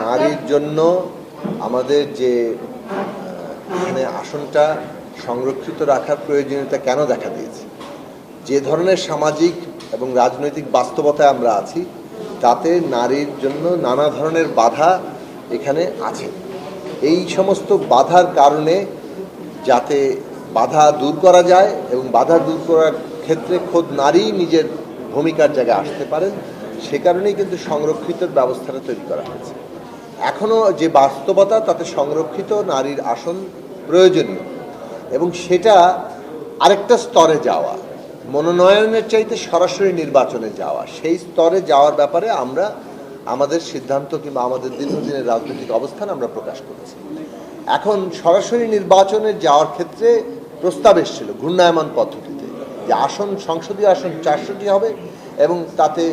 নারীর জন্য আমাদের যে এখানে আসনটা সংরক্ষিত রাখার প্রয়োজনীয়তা কেন দেখা দিয়েছে, যে ধরনের সামাজিক এবং রাজনৈতিক বাস্তবতায় আমরা আছি তাতে নারীর জন্য নানা ধরনের বাধা এখানে আছে। এই সমস্ত বাধার কারণে যাতে বাধা দূর করা যায় এবং বাধা দূর করার ক্ষেত্রে খোদ নারী নিজের ভূমিকার জায়গায় আসতে পারেন, সে কারণেই কিন্তু সংরক্ষিত ব্যবস্থাটা তৈরি করা হয়েছে। এখনও যে বাস্তবতা তাতে সংরক্ষিত নারীর আসন প্রয়োজনীয় এবং সেটা আরেকটা স্তরে যাওয়া, মনোনয়নের চাইতে সরাসরি নির্বাচনে যাওয়া, সেই স্তরে যাওয়ার ব্যাপারে আমরা আমাদের সিদ্ধান্ত কিংবা আমাদের দীর্ঘদিনের রাজনৈতিক অবস্থান আমরা প্রকাশ করেছি। এখন সরাসরি নির্বাচনে যাওয়ার ক্ষেত্রে প্রস্তাব এসেছিল ঘূর্ণায়মান পদ্ধতিতে, যে আসন সংসদীয় আসন 400টি হবে এবং তাতে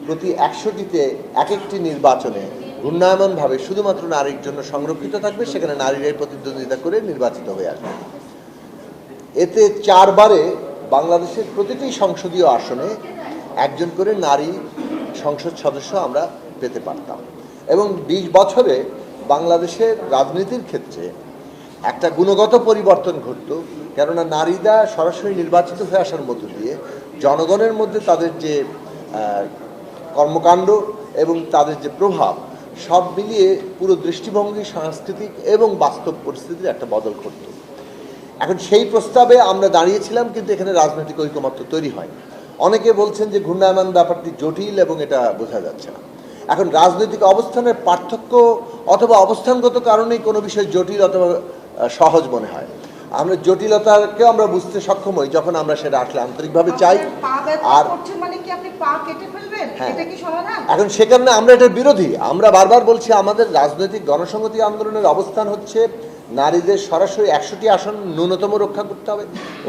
প্রতি 100টিতে এক একটি নির্বাচনে ঘূর্ণায়মানভাবে শুধুমাত্র নারীর জন্য সংরক্ষিত থাকবে, সেখানে নারীরাই প্রতিদ্বন্দ্বিতা করে নির্বাচিত হয়ে আসবে। এতে 4 বারে বাংলাদেশের প্রতিটি সংসদীয় আসনে একজন করে নারী সংসদ সদস্য আমরা পেতে পারতাম এবং 20 বছরে বাংলাদেশের রাজনীতির ক্ষেত্রে একটা গুণগত পরিবর্তন ঘটত। কেননা নারীরা সরাসরি নির্বাচিত হয়ে আসার মধ্য দিয়ে জনগণের মধ্যে তাদের যে কর্মকাণ্ড এবং তাদের যে প্রভাব সব মিলিয়ে পুরো দৃষ্টিভঙ্গি, সাংস্কৃতিক এবং বাস্তব পরিস্থিতির একটা বদল ঘটত। এখন সেই প্রস্তাবে আমরা দাঁড়িয়েছিলাম, কিন্তু এখানে রাজনৈতিক ঐকমত্য তৈরি হয়। অনেকে বলছেন যে ঘূর্ণায়মান ব্যাপারটি জটিল এবং এটা বোঝা যাচ্ছে না। এখন রাজনৈতিক অবস্থানের পার্থক্য অথবা অবস্থানগত কারণেই কোনো বিষয় জটিল অথবা সহজ মনে হয়। আমরা জটিলতাকেও আমরা বুঝতে সক্ষম হই যখন আমরা সেটা আসলে আন্তরিকভাবে চাই। আর হ্যাঁ, এখন সে কারণে আমরা এটার বিরোধী। আমরা বারবার বলছি আমাদের রাজনৈতিক গণসংহতি আন্দোলনের অবস্থান হচ্ছে নারীদের সরাসরি 100টি আসন ন্যূনতম রক্ষা করতে হবে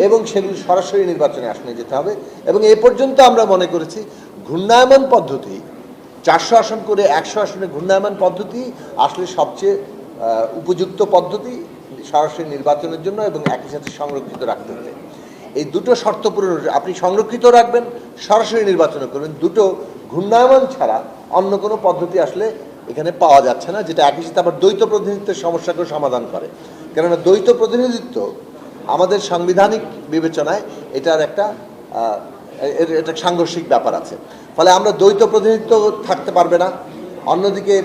এবং সেগুলি সরাসরি নির্বাচনে আসনে যেতে হবে। এবং এ পর্যন্ত আমরা মনে করেছি ঘূর্ণায়মান পদ্ধতি 400 আসন করে 100 আসনে ঘূর্ণায়মান পদ্ধতি আসলে সবচেয়ে উপযুক্ত পদ্ধতি সরাসরি নির্বাচনের জন্য এবং একই সাথে সংরক্ষিত রাখতে হবে। এই দুটো শর্ত পূরণ, আপনি সংরক্ষিত রাখবেন, সরাসরি নির্বাচন করবেন, দুটো ঘূর্ণায়মান ছাড়া অন্য কোনো পদ্ধতি আসলে এখানে পাওয়া যাচ্ছে না, যেটা একই সাথে আবার দ্বৈত প্রতিনিধিত্বের সমস্যাকেও সমাধান করে। কেননা দ্বৈত প্রতিনিধিত্ব আমাদের সাংবিধানিক বিবেচনায় এটার একটা সাংঘর্ষিক ব্যাপার আছে। ফলে আমরা দ্বৈত প্রতিনিধিত্ব থাকতে পারবে না, অন্যদিকে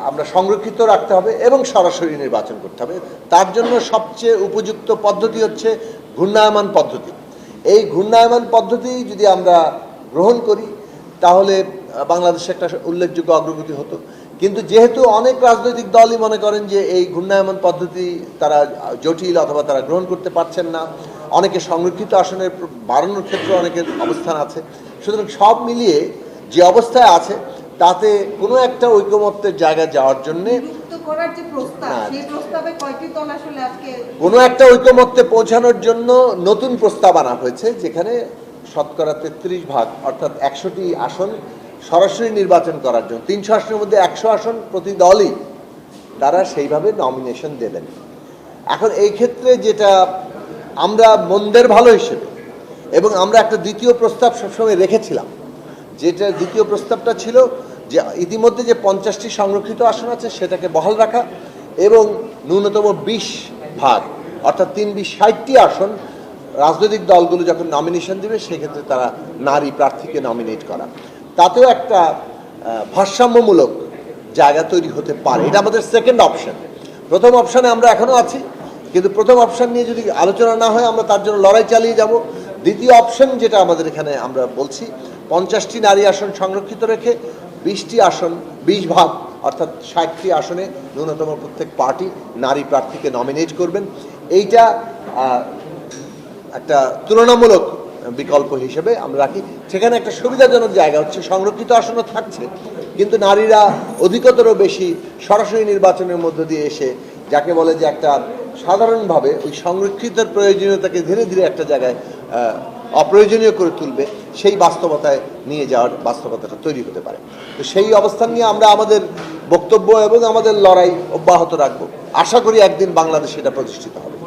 আমরা সংরক্ষিত রাখতে হবে এবং সরাসরি নির্বাচন করতে হবে। তার জন্য সবচেয়ে উপযুক্ত পদ্ধতি হচ্ছে ঘূর্ণায়মান পদ্ধতি। এই ঘূর্ণায়মান পদ্ধতি যদি আমরা গ্রহণ করি তাহলে বাংলাদেশে একটা উল্লেখযোগ্য অগ্রগতি হতো। কিন্তু যেহেতু অনেক রাজনৈতিক দলই মনে করেন যে এই ঘূর্ণায়মান পদ্ধতি তারা জটিল অথবা তারা গ্রহণ করতে পারছেন না, অনেকে সংরক্ষিত আসনের বাড়ানোর ক্ষেত্রে অনেকের অবস্থান আছে, সুতরাং সব মিলিয়ে যে অবস্থায় আছে তাতে কোনো একটা ঐকমত্যের জায়গায় যাওয়ার জন্যে কোনো একটা ঐকমত্যে পৌঁছানোর জন্য নতুন প্রস্তাব আনা হয়েছে, যেখানে শতকরা 33% অর্থাৎ 100টি আসন সরাসরি নির্বাচন করার জন্য 300 আসনের মধ্যে 100 আসন প্রতি দলই তারা সেইভাবে নমিনেশন দেবেন। এখন এই ক্ষেত্রে যেটা আমরা মন্দের ভালো হিসেবে এবং আমরা একটা দ্বিতীয় প্রস্তাব সবসময় রেখেছিলাম, যেটা দ্বিতীয় প্রস্তাবটা ছিল যে ইতিমধ্যে যে 50টি সংরক্ষিত আসন আছে সেটাকে বহাল রাখা এবং ন্যূনতম 20% অর্থাৎ 3-20-60টি আসন রাজনৈতিক দলগুলো যখন নমিনেশন দেবে সেক্ষেত্রে তারা নারী প্রার্থীকে নমিনেট করা। তাতেও একটা ভারসাম্যমূলক জায়গা তৈরি হতে পারে। এটা আমাদের সেকেন্ড অপশন। প্রথম অপশানে আমরা এখনও আছি, কিন্তু প্রথম অপশান নিয়ে যদি আলোচনা না হয় আমরা তার জন্য লড়াই চালিয়ে যাব। দ্বিতীয় অপশন যেটা আমাদের এখানে আমরা বলছি 50টি নারী আসন সংরক্ষিত রেখে 20টি আসন 20% অর্থাৎ 60টি আসনে ন্যূনতম প্রত্যেক পার্টি নারী প্রার্থীকে নমিনেট করবেন। এইটা একটা তুলনামূলক বিকল্প হিসেবে আমরা রাখি। সেখানে একটা সুবিধাজনক জায়গা হচ্ছে সংরক্ষিত আসনও থাকছে, কিন্তু নারীরা অধিকতর বেশি সরাসরি নির্বাচনের মধ্য দিয়ে এসে যাকে বলে যে একটা সাধারণভাবে ওই সংরক্ষিতের প্রয়োজনীয়তাকে ধীরে ধীরে একটা জায়গায় অপ্রয়োজনীয় করে তুলবে, সেই বাস্তবতায় নিয়ে যাওয়ার বাস্তবতাটা তৈরি হতে পারে। তো সেই অবস্থান নিয়ে আমরা আমাদের বক্তব্য এবং আমাদের লড়াই অব্যাহত রাখবো। আশা করি একদিন বাংলাদেশে এটা প্রতিষ্ঠিত হবে।